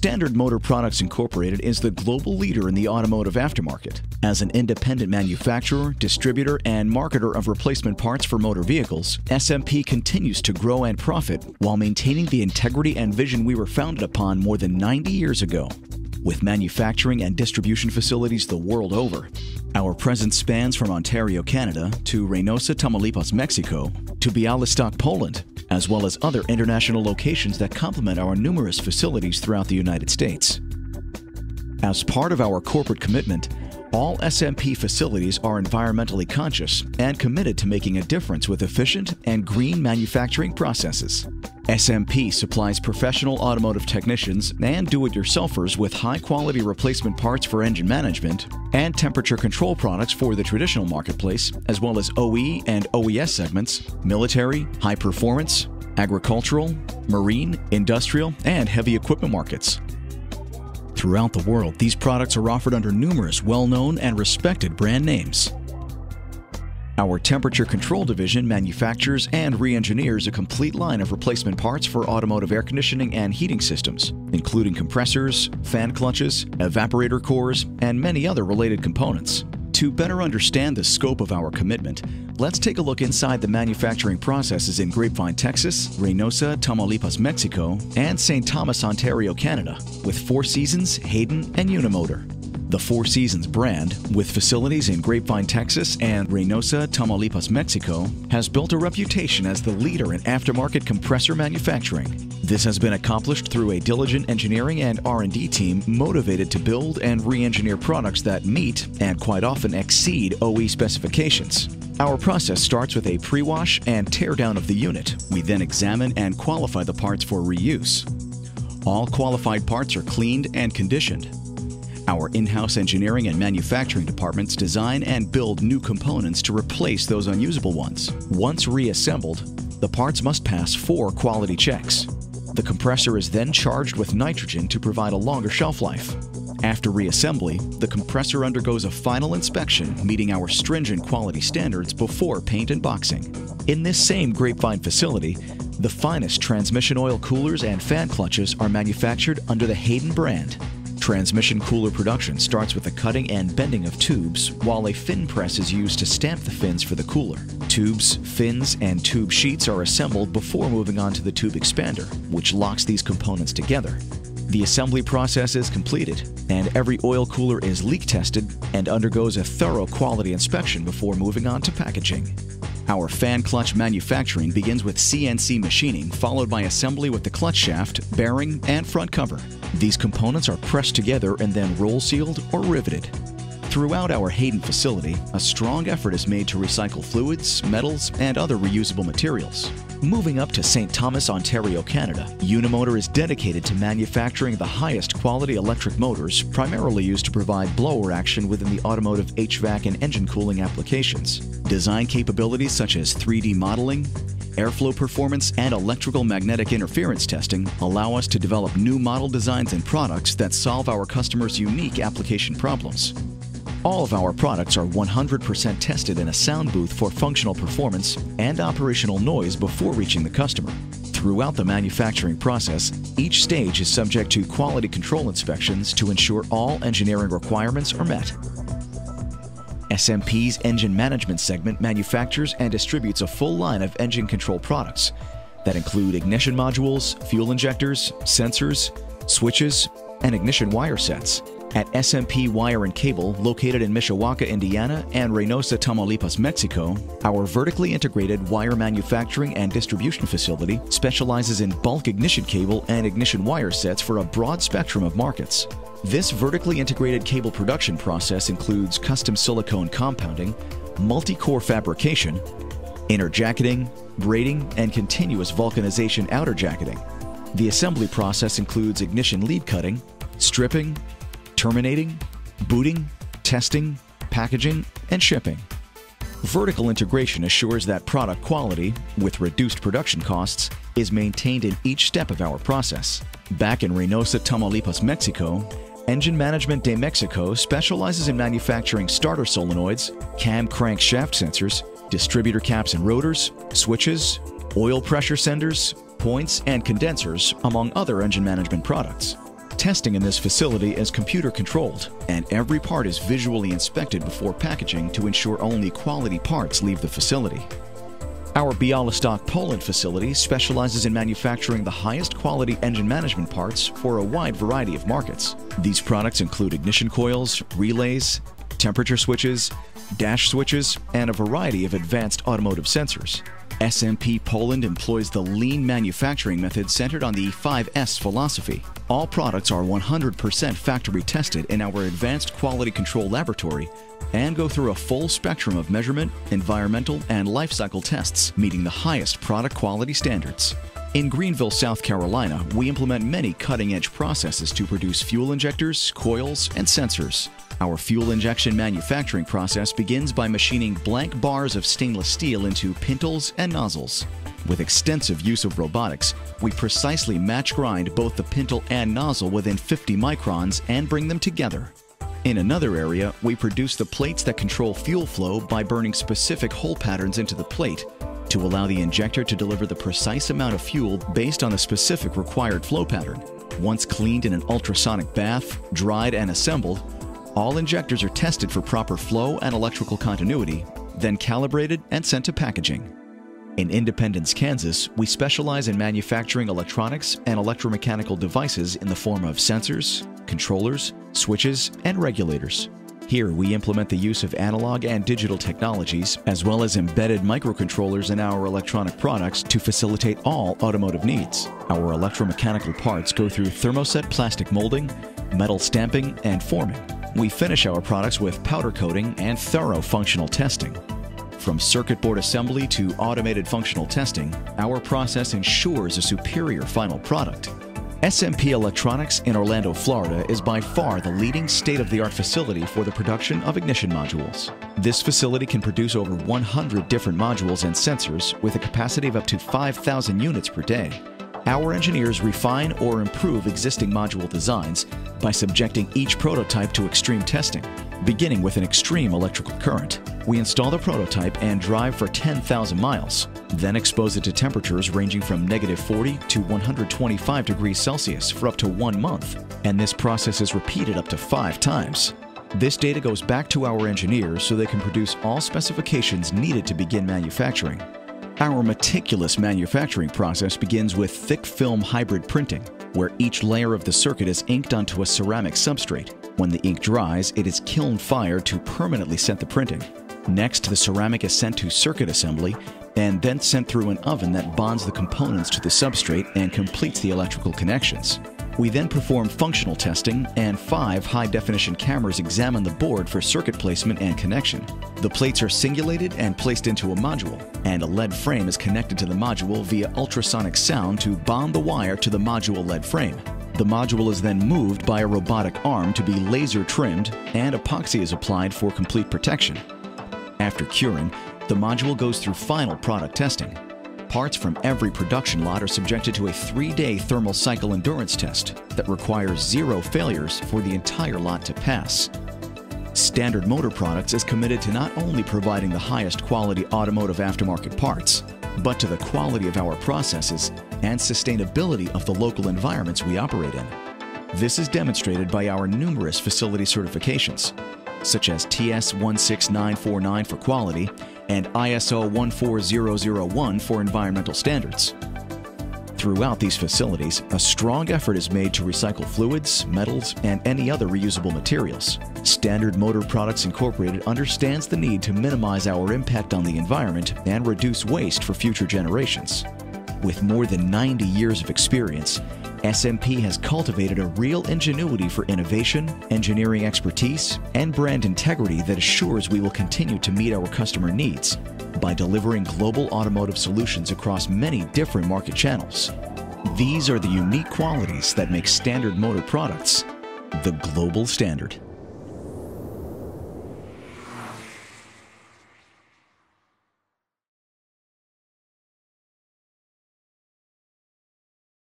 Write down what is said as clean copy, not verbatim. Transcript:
Standard Motor Products Incorporated is the global leader in the automotive aftermarket. As an independent manufacturer, distributor, and marketer of replacement parts for motor vehicles, SMP continues to grow and profit while maintaining the integrity and vision we were founded upon more than 90 years ago. With manufacturing and distribution facilities the world over, our presence spans from Ontario, Canada, to Reynosa, Tamaulipas, Mexico, to Białystok, Poland, as well as other international locations that complement our numerous facilities throughout the United States. As part of our corporate commitment, all SMP facilities are environmentally conscious and committed to making a difference with efficient and green manufacturing processes. SMP supplies professional automotive technicians and do-it-yourselfers with high-quality replacement parts for engine management and temperature control products for the traditional marketplace, as well as OE and OES segments, military, high-performance, agricultural, marine, industrial, and heavy equipment markets. Throughout the world, these products are offered under numerous well-known and respected brand names. Our temperature control division manufactures and re-engineers a complete line of replacement parts for automotive air conditioning and heating systems, including compressors, fan clutches, evaporator cores, and many other related components. To better understand the scope of our commitment, let's take a look inside the manufacturing processes in Grapevine, Texas, Reynosa, Tamaulipas, Mexico, and St. Thomas, Ontario, Canada, with Four Seasons, Hayden, and Unimotor. The Four Seasons brand, with facilities in Grapevine, Texas and Reynosa, Tamaulipas, Mexico, has built a reputation as the leader in aftermarket compressor manufacturing. This has been accomplished through a diligent engineering and R&D team motivated to build and re-engineer products that meet and quite often exceed OE specifications. Our process starts with a pre-wash and tear-down of the unit. We then examine and qualify the parts for reuse. All qualified parts are cleaned and conditioned. Our in-house engineering and manufacturing departments design and build new components to replace those unusable ones. Once reassembled, the parts must pass 4 quality checks. The compressor is then charged with nitrogen to provide a longer shelf life. After reassembly, the compressor undergoes a final inspection meeting our stringent quality standards before paint and boxing. In this same Grapevine facility, the finest transmission oil coolers and fan clutches are manufactured under the Hayden brand. Transmission cooler production starts with the cutting and bending of tubes, while a fin press is used to stamp the fins for the cooler. Tubes, fins, and tube sheets are assembled before moving on to the tube expander, which locks these components together. The assembly process is completed, and every oil cooler is leak tested and undergoes a thorough quality inspection before moving on to packaging. Our fan clutch manufacturing begins with CNC machining, followed by assembly with the clutch shaft, bearing, and front cover. These components are pressed together and then roll sealed or riveted. Throughout our Hayden facility, a strong effort is made to recycle fluids, metals, and other reusable materials. Moving up to St. Thomas, Ontario, Canada, Unimotor is dedicated to manufacturing the highest quality electric motors, primarily used to provide blower action within the automotive HVAC and engine cooling applications. Design capabilities such as 3D modeling, airflow performance, and electrical magnetic interference testing allow us to develop new model designs and products that solve our customers' unique application problems. All of our products are 100% tested in a sound booth for functional performance and operational noise before reaching the customer. Throughout the manufacturing process, each stage is subject to quality control inspections to ensure all engineering requirements are met. SMP's Engine Management segment manufactures and distributes a full line of engine control products that include ignition modules, fuel injectors, sensors, switches, and ignition wire sets. At SMP Wire and Cable, located in Mishawaka, Indiana, and Reynosa, Tamaulipas, Mexico, our vertically integrated wire manufacturing and distribution facility specializes in bulk ignition cable and ignition wire sets for a broad spectrum of markets. This vertically integrated cable production process includes custom silicone compounding, multi-core fabrication, inner jacketing, braiding, and continuous vulcanization outer jacketing. The assembly process includes ignition lead cutting, stripping, terminating, booting, testing, packaging, and shipping. Vertical integration assures that product quality, with reduced production costs, is maintained in each step of our process. Back in Reynosa, Tamaulipas, Mexico, Engine Management de Mexico specializes in manufacturing starter solenoids, cam crank shaft sensors, distributor caps and rotors, switches, oil pressure senders, points, and condensers, among other engine management products. Testing in this facility is computer controlled, and every part is visually inspected before packaging to ensure only quality parts leave the facility. Our Białystok, Poland facility specializes in manufacturing the highest quality engine management parts for a wide variety of markets. These products include ignition coils, relays, temperature switches, dash switches, and a variety of advanced automotive sensors. SMP Poland employs the lean manufacturing method centered on the 5S philosophy. All products are 100% factory tested in our advanced quality control laboratory and go through a full spectrum of measurement, environmental, and life cycle tests, meeting the highest product quality standards. In Greenville, South Carolina, we implement many cutting-edge processes to produce fuel injectors, coils, and sensors. Our fuel injection manufacturing process begins by machining blank bars of stainless steel into pintles and nozzles. With extensive use of robotics, we precisely match grind both the pintle and nozzle within 50 microns and bring them together. In another area, we produce the plates that control fuel flow by burning specific hole patterns into the plate to allow the injector to deliver the precise amount of fuel based on the specific required flow pattern. Once cleaned in an ultrasonic bath, dried, and assembled, all injectors are tested for proper flow and electrical continuity, then calibrated and sent to packaging. In Independence, Kansas, we specialize in manufacturing electronics and electromechanical devices in the form of sensors, controllers, switches, and regulators. Here, we implement the use of analog and digital technologies, as well as embedded microcontrollers in our electronic products to facilitate all automotive needs. Our electromechanical parts go through thermoset plastic molding, metal stamping, and forming. We finish our products with powder coating and thorough functional testing. From circuit board assembly to automated functional testing, our process ensures a superior final product. SMP Electronics in Orlando, Florida is by far the leading state-of-the-art facility for the production of ignition modules. This facility can produce over 100 different modules and sensors with a capacity of up to 5,000 units per day. Our engineers refine or improve existing module designs by subjecting each prototype to extreme testing, beginning with an extreme electrical current. We install the prototype and drive for 10,000 miles, then expose it to temperatures ranging from -40 to 125 degrees Celsius for up to 1 month, and this process is repeated up to 5 times. This data goes back to our engineers so they can produce all specifications needed to begin manufacturing. Our meticulous manufacturing process begins with thick film hybrid printing, where each layer of the circuit is inked onto a ceramic substrate. When the ink dries, it is kiln fired to permanently set the printing. Next, the ceramic is sent to circuit assembly and then sent through an oven that bonds the components to the substrate and completes the electrical connections. We then perform functional testing, and 5 high-definition cameras examine the board for circuit placement and connection. The plates are singulated and placed into a module, and a lead frame is connected to the module via ultrasonic sound to bond the wire to the module lead frame. The module is then moved by a robotic arm to be laser trimmed, and epoxy is applied for complete protection. After curing, the module goes through final product testing. Parts from every production lot are subjected to a 3-day thermal cycle endurance test that requires 0 failures for the entire lot to pass. Standard Motor Products is committed to not only providing the highest quality automotive aftermarket parts, but to the quality of our processes and sustainability of the local environments we operate in. This is demonstrated by our numerous facility certifications, such as TS16949 for quality and ISO14001 for environmental standards. Throughout these facilities, a strong effort is made to recycle fluids, metals, and any other reusable materials. Standard Motor Products Incorporated understands the need to minimize our impact on the environment and reduce waste for future generations. With more than 90 years of experience, SMP has cultivated a real ingenuity for innovation, engineering expertise, and brand integrity that assures we will continue to meet our customer needs by delivering global automotive solutions across many different market channels. These are the unique qualities that make Standard Motor Products the global standard.